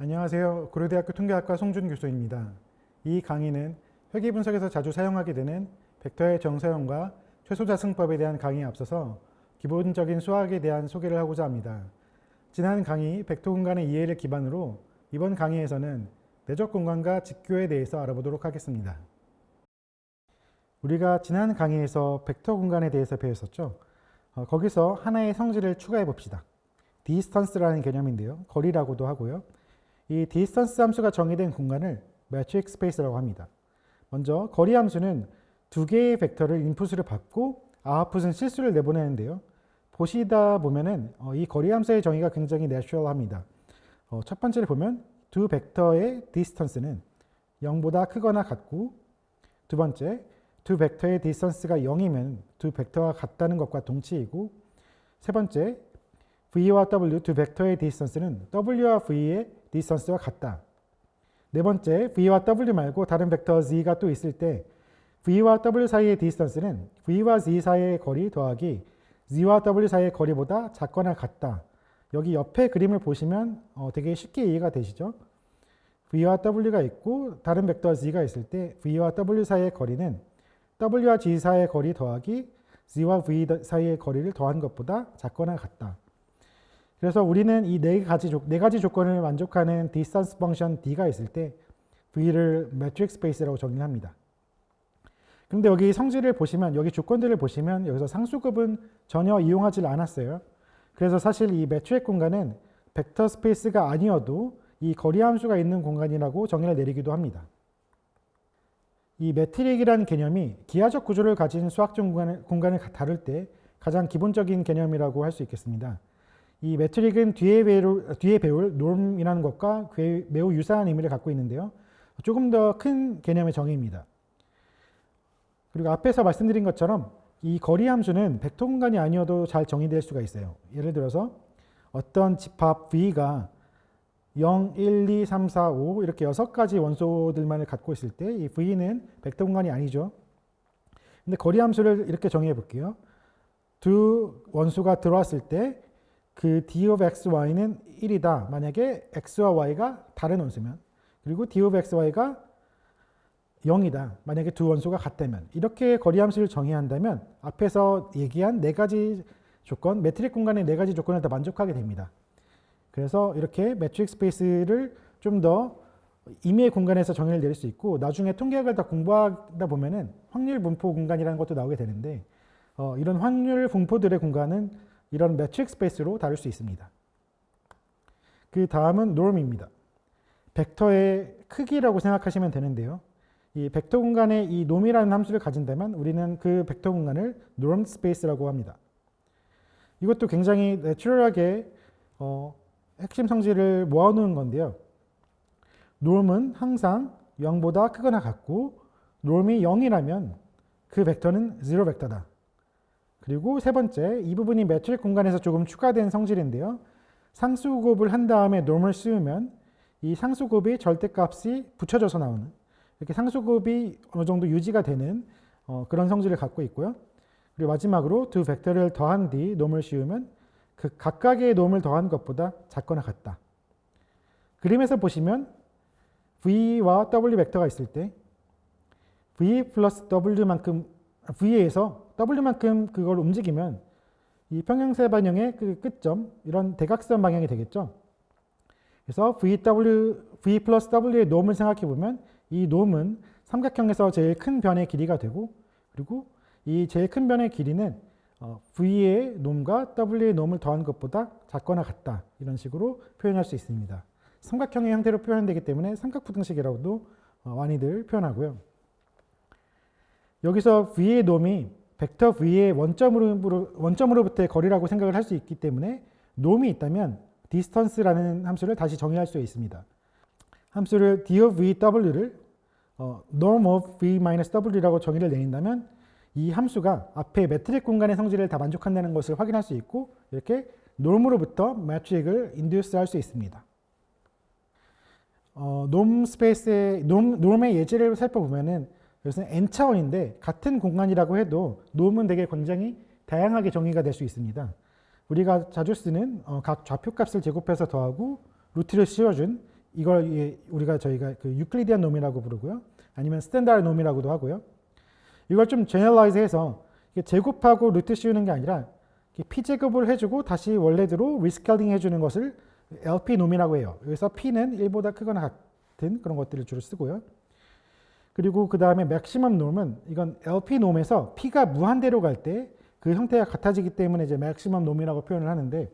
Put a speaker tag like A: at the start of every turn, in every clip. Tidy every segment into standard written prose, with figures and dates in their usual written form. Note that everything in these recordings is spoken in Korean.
A: 안녕하세요. 고려대학교 통계학과 송준 교수입니다. 이 강의는 회계 분석에서 자주 사용하게 되는 벡터의 정사용과 최소자승법에 대한 강의에 앞서서 기본적인 수학에 대한 소개를 하고자 합니다. 지난 강의 벡터 공간의 이해를 기반으로 이번 강의에서는 내적 공간과 직교에 대해서 알아보도록 하겠습니다. 우리가 지난 강의에서 벡터 공간에 대해서 배웠었죠. 거기서 하나의 성질을 추가해 봅시다. 디스턴스라는 개념인데요. 거리라고도 하고요. 이 디스턴스 함수가 정의된 공간을 매트릭 스페이스라고 합니다. 먼저 거리 함수는 두 개의 벡터를 인풋으로 받고 아웃풋은 실수를 내보내는데요. 보시다 보면은 이 거리 함수의 정의가 굉장히 내추럴합니다. 첫 번째를 보면 두 벡터의 디스턴스는 0보다 크거나 같고, 두 번째 두 벡터의 디스턴스가 0이면 두 벡터가 같다는 것과 동치이고, 세 번째 V와 W 두 벡터의 디스턴스는 W와 V의 디스턴스와 같다. 네 번째, V와 W 말고 다른 벡터 Z가 또 있을 때 V와 W 사이의 디스턴스는 V와 Z 사이의 거리 더하기 Z와 W 사이의 거리보다 작거나 같다. 여기 옆에 그림을 보시면 되게 쉽게 이해가 되시죠? V와 W가 있고 다른 벡터 Z가 있을 때 V와 W 사이의 거리는 W와 Z 사이의 거리 더하기 Z와 V 사이의 거리를 더한 것보다 작거나 같다. 그래서 우리는 이 네 가지 조건을 만족하는 디스턴스 펑션 D가 있을 때 V를 매트릭 스페이스라고 정의합니다. 그런데 여기 성질을 보시면, 여기 조건들을 보시면 여기서 상수급은 전혀 이용하지 않았어요. 그래서 사실 이 매트릭 공간은 벡터 스페이스가 아니어도 이 거리 함수가 있는 공간이라고 정의를 내리기도 합니다. 이 매트릭이라는 개념이 기하적 구조를 가진 수학적 공간을 다룰 때 가장 기본적인 개념이라고 할 수 있겠습니다. 이 매트릭은 뒤에 배울 norm이라는 것과 매우 유사한 의미를 갖고 있는데요. 조금 더 큰 개념의 정의입니다. 그리고 앞에서 말씀드린 것처럼 이 거리 함수는 벡터 공간이 아니어도 잘 정의될 수가 있어요. 예를 들어서 어떤 집합 V가 0, 1, 2, 3, 4, 5 이렇게 6가지 원소들만을 갖고 있을 때 이 V는 벡터 공간이 아니죠. 근데 거리 함수를 이렇게 정의해 볼게요. 두 원소가 들어왔을 때 그 d of x, y는 1이다. 만약에 x와 y가 다른 원소면, 그리고 d of x, y가 0이다. 만약에 두 원소가 같다면, 이렇게 거리 함수를 정의한다면 앞에서 얘기한 네 가지 조건, 매트릭 공간의 네 가지 조건을 다 만족하게 됩니다. 그래서 이렇게 매트릭 스페이스를 좀 더 임의의 공간에서 정의를 내릴 수 있고, 나중에 통계학을 다 공부하다 보면은 확률 분포 공간이라는 것도 나오게 되는데, 이런 확률 분포들의 공간은 이런 매트릭 스페이스로 다룰 수 있습니다. 그 다음은 norm입니다. 벡터의 크기라고 생각하시면 되는데요. 이 벡터 공간에 이 norm이라는 함수를 가진다면 우리는 그 벡터 공간을 norm space라고 합니다. 이것도 굉장히 내추럴하게 핵심 성질을 모아놓은 건데요. norm은 항상 0보다 크거나 같고, norm이 0이라면 그 벡터는 0 벡터다. 그리고 세 번째, 이 부분이 매트릭 공간에서 조금 추가된 성질인데요. 상수곱을 한 다음에 norm을 씌우면 이 상수곱이 절대값이 붙여져서 나오는, 이렇게 상수곱이 어느 정도 유지가 되는 그런 성질을 갖고 있고요. 그리고 마지막으로 두 벡터를 더한 뒤 norm을 씌우면 그 각각의 norm을 더한 것보다 작거나 같다. 그림에서 보시면 V와 W 벡터가 있을 때 V 플러스 W만큼, V에서 W만큼 그걸 움직이면 이 평행세 반영의 그 끝점, 이런 대각선 방향이 되겠죠. 그래서 V 플러스 W의 norm을 생각해 보면 이 norm은 삼각형에서 제일 큰 변의 길이가 되고, 그리고 이 제일 큰 변의 길이는 V의 norm과 W의 norm을 더한 것보다 작거나 같다. 이런 식으로 표현할 수 있습니다. 삼각형의 형태로 표현되기 때문에 삼각부등식이라고도 많이들 표현하고요. 여기서 V의 norm이 벡터 V의 원점으로부터의 거리라고 생각을 할 수 있기 때문에 norm이 있다면 distance라는 함수를 다시 정의할 수 있습니다. 함수를 d of VW를 norm of V-W라고 정의를 내린다면 이 함수가 앞에 매트릭 공간의 성질을 다 만족한다는 것을 확인할 수 있고, 이렇게 norm으로부터 매트릭을 induce 할 수 있습니다. norm의 예제를 살펴보면은 여기서는 n차원인데 같은 공간이라고 해도 norm은 되게 굉장히 다양하게 정의가 될 수 있습니다. 우리가 자주 쓰는 각 좌표값을 제곱해서 더하고 루트를 씌워준 이걸 저희가 그 유클리디안 놈이라고 부르고요. 아니면 스탠다드 놈이라고도 하고요. 이걸 좀 제너럴라이즈해서 제곱하고 루트 씌우는 게 아니라 P제곱을 해주고 다시 원래대로 리스케일링 해주는 것을 LP 놈이라고 해요. 여기서 P는 1보다 크거나 같은 그런 것들을 주로 쓰고요. 그리고 그 다음에 맥시멈 놈은 이건 LP 놈에서 P가 무한대로 갈 때 그 형태가 같아지기 때문에 이제 맥시멈 놈이라고 표현을 하는데,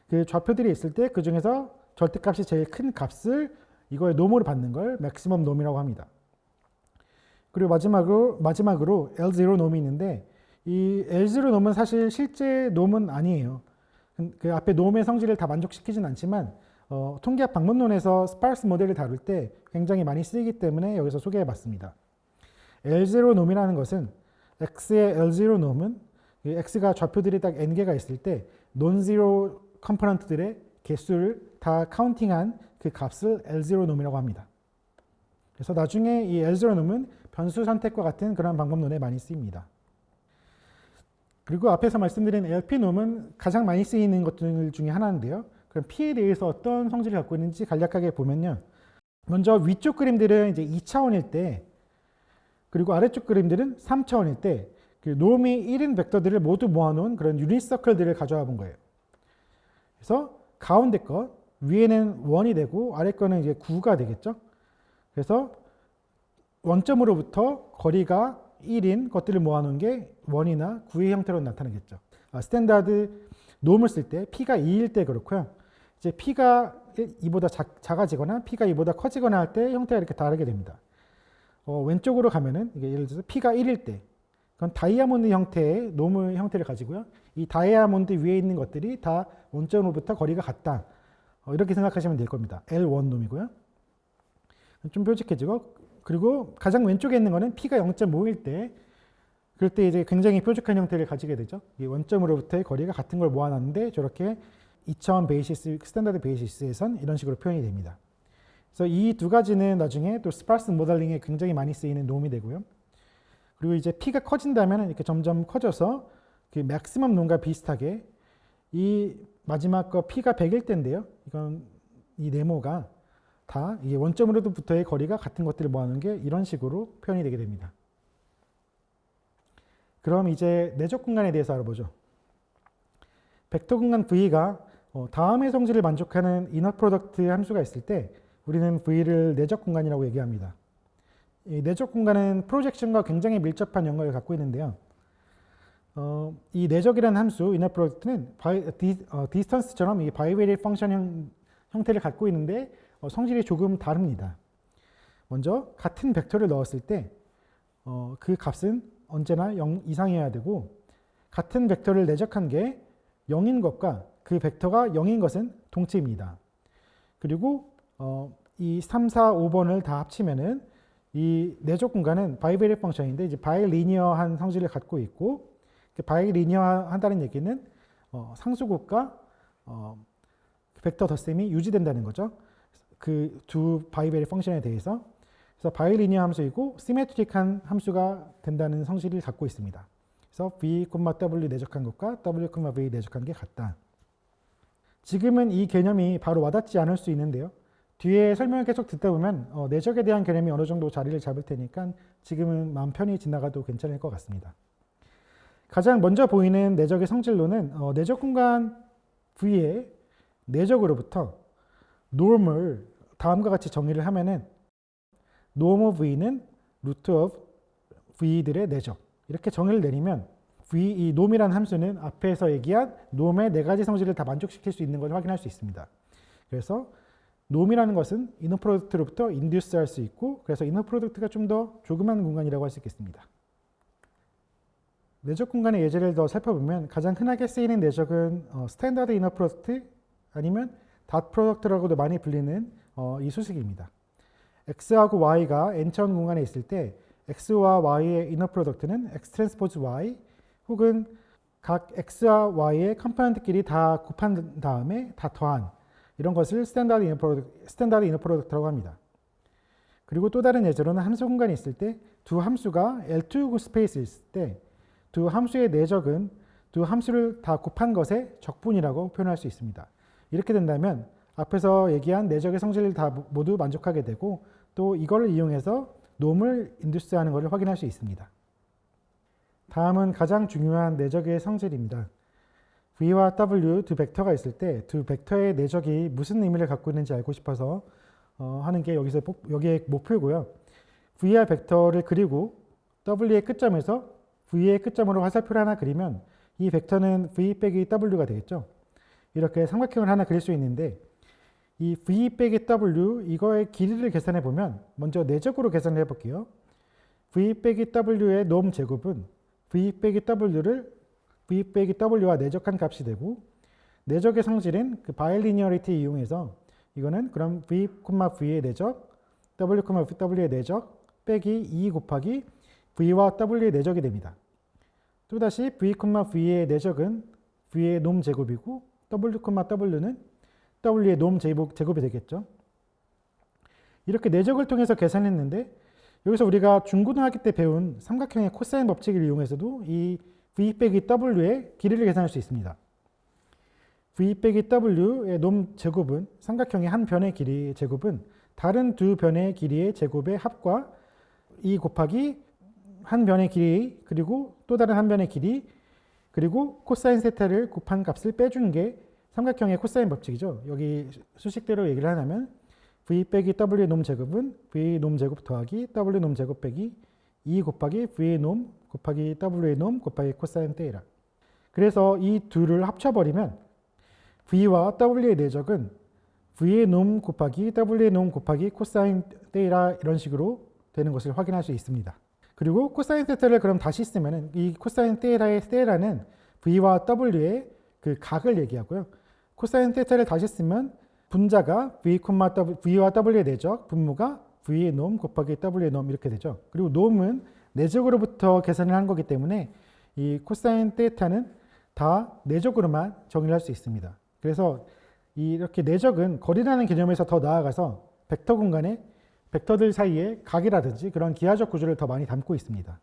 A: 그 좌표들이 있을 때 그 중에서 절대값이 제일 큰 값을 이거의 놈으로 받는 걸 맥시멈 놈이라고 합니다. 그리고 마지막으로 L0 놈이 있는데, 이 L0 놈은 사실 실제 놈은 아니에요. 그 앞에 놈의 성질을 다 만족시키진 않지만 통계학 방문론에서 스파르스 모델을 다룰 때 굉장히 많이 쓰이기 때문에 여기서 소개해 봤습니다. L0 놈이라는 것은 X의 L0 놈은 X가 좌표들이 딱 n개가 있을 때 논지로 컴포넌트들의 개수를 다 카운팅한 그 값을 L0 놈이라고 합니다. 그래서 나중에 이 L0 놈은 변수 선택과 같은 그런 방법론에 많이 쓰입니다. 그리고 앞에서 말씀드린 LP 놈은 가장 많이 쓰이는 것들 중에 하나인데요. 그럼 P에 대해서 어떤 성질을 갖고 있는지 간략하게 보면요. 먼저 위쪽 그림들은 이제 2차원일 때, 그리고 아래쪽 그림들은 3차원일 때 그 놈이 1인 벡터들을 모두 모아놓은 그런 유닛 서클들을 가져와 본 거예요. 그래서 가운데 것, 위에는 1이 되고 아래 거는 이제 9가 되겠죠. 그래서 원점으로부터 거리가 1인 것들을 모아놓은 게 1이나 9의 형태로 나타나겠죠. 스탠다드 놈을 쓸 때 P가 2일 때 그렇고요. 이제 P가 2보다 작아지거나 P가 2보다 커지거나 할 때 형태가 이렇게 다르게 됩니다. 왼쪽으로 가면은 이게 예를 들어서 P가 1일 때 그건 다이아몬드 형태의 놈의 형태를 가지고요. 이 다이아몬드 위에 있는 것들이 다 원점으로부터 거리가 같다. 이렇게 생각하시면 될 겁니다. L1 놈이고요. 좀 뾰족해지고, 그리고 가장 왼쪽에 있는 거는 P가 0.5일 때, 그럴 때 이제 굉장히 뾰족한 형태를 가지게 되죠. 이 원점으로부터의 거리가 같은 걸 모아놨는데 저렇게 2차원 베이시스, 스탠다드 베이시스에선 이런 식으로 표현이 됩니다. 그래서 이 두 가지는 나중에 또 스파르스 모델링에 굉장히 많이 쓰이는 놈이 되고요. 그리고 이제 P가 커진다면 이렇게 점점 커져서 그 맥시멈 놈과 비슷하게 이 마지막 거 P가 100일 때인데요. 이건 이 네모가 다 이게 원점으로부터의 거리가 같은 것들을 모아놓은 게 이런 식으로 표현이 되게 됩니다. 그럼 이제 내적 공간에 대해서 알아보죠. 벡터 공간 V가 다음의 성질을 만족하는 이너 프로덕트 함수가 있을 때 우리는 V를 내적 공간이라고 얘기합니다. 이 내적 공간은 프로젝션과 굉장히 밀접한 연관을 갖고 있는데요. 이 내적이라는 함수, 이너 프로덕트는 디스턴스처럼 이 바이베리에이트 펑션 형태를 갖고 있는데 성질이 조금 다릅니다. 먼저 같은 벡터를 넣었을 때 그 값은 언제나 0 이상이어야 되고, 같은 벡터를 내적한 게 0인 것과 그 벡터가 0인 것은 동치입니다. 그리고 이 3, 4, 5번을 다 합치면은 이 내적 공간은 바이베리에이트 펑션인데 이제 바이리니어한 성질을 갖고 있고, 바이리니어하다는 얘기는 상수곡과 벡터 덧셈이 유지된다는 거죠. 그 두 바이베리에이트 펑션에 대해서. 그래서 바이리니어 함수이고 시메트릭한 함수가 된다는 성질을 갖고 있습니다. 그래서 V, W 내적한 것과 W, V 내적한 게 같다. 지금은 이 개념이 바로 와닿지 않을 수 있는데요. 뒤에 설명을 계속 듣다 보면 내적에 대한 개념이 어느 정도 자리를 잡을 테니까 지금은 마음 편히 지나가도 괜찮을 것 같습니다. 가장 먼저 보이는 내적의 성질로는 내적 공간 V의 내적으로부터 norm을 다음과 같이 정의를 하면은 norm of V는 root of V들의 내적, 이렇게 정의를 내리면 이 norm이라는 함수는 앞에서 얘기한 norm의 네 가지 성질을 다 만족시킬 수 있는 걸 확인할 수 있습니다. 그래서 norm이라는 것은 이너 프로덕트로부터 인듀스 할 수 있고, 그래서 이너 프로덕트가 좀 더 조그만 공간이라고 할 수 있겠습니다. 내적 공간의 예제를 더 살펴보면 가장 흔하게 쓰이는 내적은 스탠다드 이너 프로덕트 아니면 닷 프로덕트라고도 많이 불리는 이 수식입니다. x하고 y가 n차원 공간에 있을 때 x와 y의 이너 프로덕트는 x 트랜스포즈 y 혹은 각 x와 y의 컴포넌트끼리 다 곱한 다음에 다 더한 이런 것을 스탠다드 이너 프로덕트라고 합니다. 그리고 또 다른 예제로는 함수 공간이 있을 때 두 함수가 L2 스페이스에 있을 때 두 함수의 내적은 두 함수를 다 곱한 것의 적분이라고 표현할 수 있습니다. 이렇게 된다면 앞에서 얘기한 내적의 성질을 다 모두 만족하게 되고 또 이거를 이용해서 놈을 인듀스하는 것을 확인할 수 있습니다. 다음은 가장 중요한 내적의 성질입니다. V와 W 두 벡터가 있을 때 두 벡터의 내적이 무슨 의미를 갖고 있는지 알고 싶어서 하는 게 여기에 목표고요. V와 벡터를 그리고 W의 끝점에서 V의 끝점으로 화살표를 하나 그리면 이 벡터는 V 빼기 W가 되겠죠. 이렇게 삼각형을 하나 그릴 수 있는데 이 V 빼기 W 이거의 길이를 계산해 보면 먼저 내적으로 계산을 해볼게요. V 빼기 W의 놈 제곱은 V 빼기 W를 V 빼기 W와 내적한 값이 되고 내적의 성질은 그 바이리니어리티 이용해서 이거는 그럼 V, V의 내적 W, W의 내적 빼기 2 곱하기 V와 W의 내적이 됩니다. 또다시 V, V의 내적은 V의 놈 제곱이고 W, W는 W의 놈 제곱이 되겠죠. 이렇게 내적을 통해서 계산했는데 여기서 우리가 중고등학교 때 배운 삼각형의 코사인 법칙을 이용해서도 이 V 빼기 W의 길이를 계산할 수 있습니다. V 빼기 W의 놈 제곱은 삼각형의 한 변의 길이의 제곱은 다른 두 변의 길이의 제곱의 합과 2 곱하기 한 변의 길이 그리고 또 다른 한 변의 길이 그리고 코사인 세타를 곱한 값을 빼주는 게 삼각형의 코사인 법칙이죠. 여기 수식대로 얘기를 하자면 V 빼기 W의 놈 제곱은 V 놈 제곱 더하기 W 놈 제곱 빼기 2 곱하기 V의 놈 곱하기 W의 놈 곱하기 코사인 테이라. 그래서 이 둘을 합쳐버리면 V와 W의 내적은 V의 놈 곱하기 W의 놈 곱하기 코사인 테이라 이런 식으로 되는 것을 확인할 수 있습니다. 그리고 코사인 세타를 그럼 다시 쓰면 이 코사인 테이라의 테이라는 V와 W의 그 각을 얘기하고요. 코사인 테타를 다시 쓰면 분자가 V와 W의 내적, 분모가 V의 놈 곱하기 W의 놈 이렇게 되죠. 그리고 놈은 내적으로부터 계산을 한 거기 때문에 이 코사인 테타는 다 내적으로만 정의를 할 수 있습니다. 그래서 이렇게 내적은 거리라는 개념에서 더 나아가서 벡터 공간에 벡터들 사이에 각이라든지 그런 기하적 구조를 더 많이 담고 있습니다.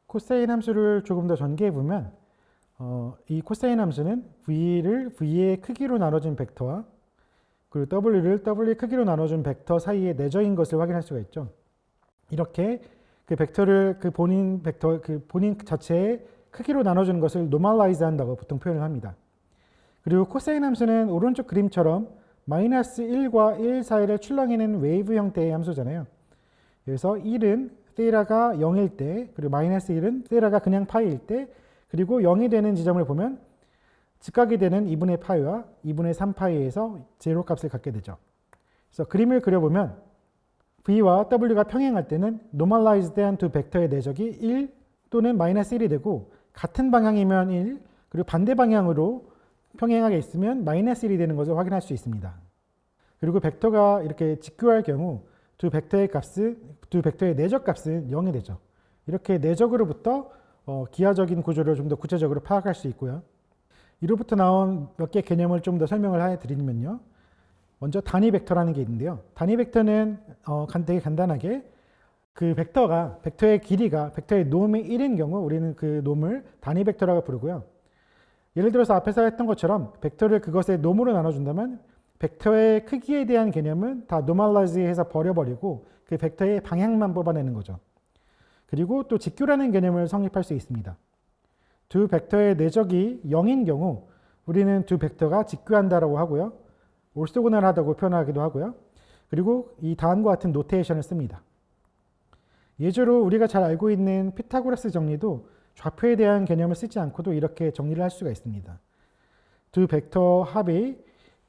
A: 코사인 함수를 조금 더 전개해 보면 이 코사인 함수는 V를 V의 크기로 나눠준 벡터와 그리고 W를 W의 크기로 나눠준 벡터 사이의 내적인 것을 확인할 수가 있죠. 이렇게 그 벡터를 그 본인 자체의 크기로 나눠주는 것을 normalize 한다고 보통 표현을 합니다. 그리고 코사인 함수는 오른쪽 그림처럼 마이너스 1과 1 사이를 출렁이는 웨이브 형태의 함수잖아요. 그래서 1은 세이라가 0일 때, 그리고 마이너스 1은 세이라가 그냥 파이일 때, 그리고 0이 되는 지점을 보면 직각이 되는 2분의 파이와 2분의 3파이에서 제로 값을 갖게 되죠. 그래서 그림을 그려보면 V와 W가 평행할 때는 normalized 한 두 벡터의 내적이 1 또는 마이너스 1이 되고 같은 방향이면 1, 그리고 반대 방향으로 평행하게 있으면 마이너스 1이 되는 것을 확인할 수 있습니다. 그리고 벡터가 이렇게 직교할 경우 두 벡터의 내적 값은 0이 되죠. 이렇게 내적으로부터 기하적인 구조를 좀 더 구체적으로 파악할 수 있고요. 이로부터 나온 몇 개 개념을 좀 더 설명을 해드리면요. 먼저 단위 벡터라는 게 있는데요. 단위 벡터는 되게 간단하게 그 벡터의 길이가 벡터의 놈이 1인 경우 우리는 그 놈을 단위 벡터라고 부르고요. 예를 들어서 앞에서 했던 것처럼 벡터를 그것의 놈으로 나눠준다면 벡터의 크기에 대한 개념은 다 normalize 해서 버려버리고 그 벡터의 방향만 뽑아내는 거죠. 그리고 또 직교라는 개념을 성립할 수 있습니다. 두 벡터의 내적이 0인 경우 우리는 두 벡터가 직교한다라고 하고요. 올소고널하다고 표현하기도 하고요. 그리고 이 다음과 같은 노테이션을 씁니다. 예제로 우리가 잘 알고 있는 피타고라스 정리도 좌표에 대한 개념을 쓰지 않고도 이렇게 정리를 할 수가 있습니다. 두 벡터 합의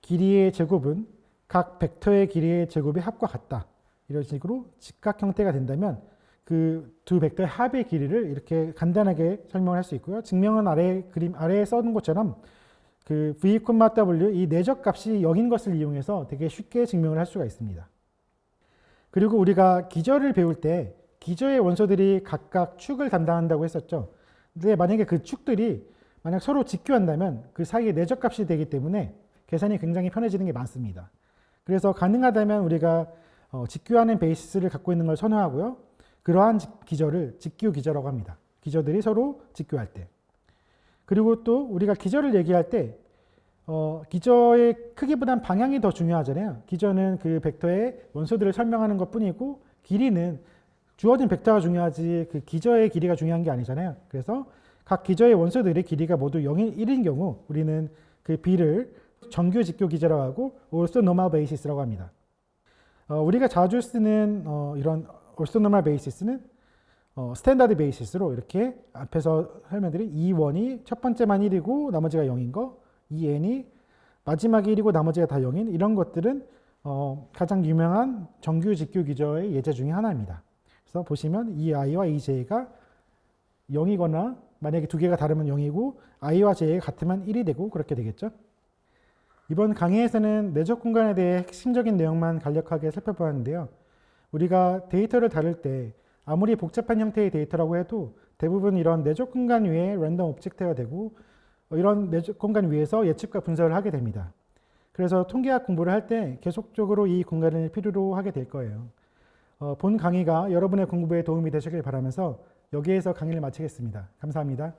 A: 길이의 제곱은 각 벡터의 길이의 제곱의 합과 같다. 이런 식으로 직각 형태가 된다면 그 두 벡터의 합의 길이를 이렇게 간단하게 설명을 할 수 있고요. 증명은 아래에 써둔 것처럼 그 V, W 이 내적 값이 0인 것을 이용해서 되게 쉽게 증명을 할 수가 있습니다. 그리고 우리가 기저를 배울 때 기저의 원소들이 각각 축을 담당한다고 했었죠. 근데 만약에 그 축들이 만약 서로 직교한다면 그 사이에 내적 값이 되기 때문에 계산이 굉장히 편해지는 게 많습니다. 그래서 가능하다면 우리가 직교하는 베이시스를 갖고 있는 걸 선호하고요. 그러한 기저를 직교 기저라고 합니다. 기저들이 서로 직교할 때. 그리고 또 우리가 기저를 얘기할 때 기저의 크기보단 방향이 더 중요하잖아요. 기저는 그 벡터의 원소들을 설명하는 것뿐이고 길이는 주어진 벡터가 중요하지 그 기저의 길이가 중요한 게 아니잖아요. 그래서 각 기저의 원소들의 길이가 모두 0인 1인 경우 우리는 그 B를 정규 직교 기저라고 하고 also normal basis라고 합니다. 우리가 자주 쓰는 이런 also normal basis는 스탠다드 베이시스로 이렇게 앞에서 설명드린 E1이 첫 번째만 1이고 나머지가 0인 거, EN이 마지막에 1이고 나머지가 다 0인 이런 것들은 가장 유명한 정규 직교 기저의 예제 중에 하나입니다. 그래서 보시면 이 i와 이 j가 0이거나 만약에 두 개가 다르면 0이고 i와 j가 같으면 1이 되고 그렇게 되겠죠. 이번 강의에서는 내적 공간에 대해 핵심적인 내용만 간략하게 살펴보았는데요. 우리가 데이터를 다룰 때 아무리 복잡한 형태의 데이터라고 해도 대부분 이런 내적 공간 위에 랜덤 오브젝트가 되고 이런 내적 공간 위에서 예측과 분석을 하게 됩니다. 그래서 통계학 공부를 할 때 계속적으로 이 공간을 필요로 하게 될 거예요. 본 강의가 여러분의 공부에 도움이 되시길 바라면서 여기에서 강의를 마치겠습니다. 감사합니다.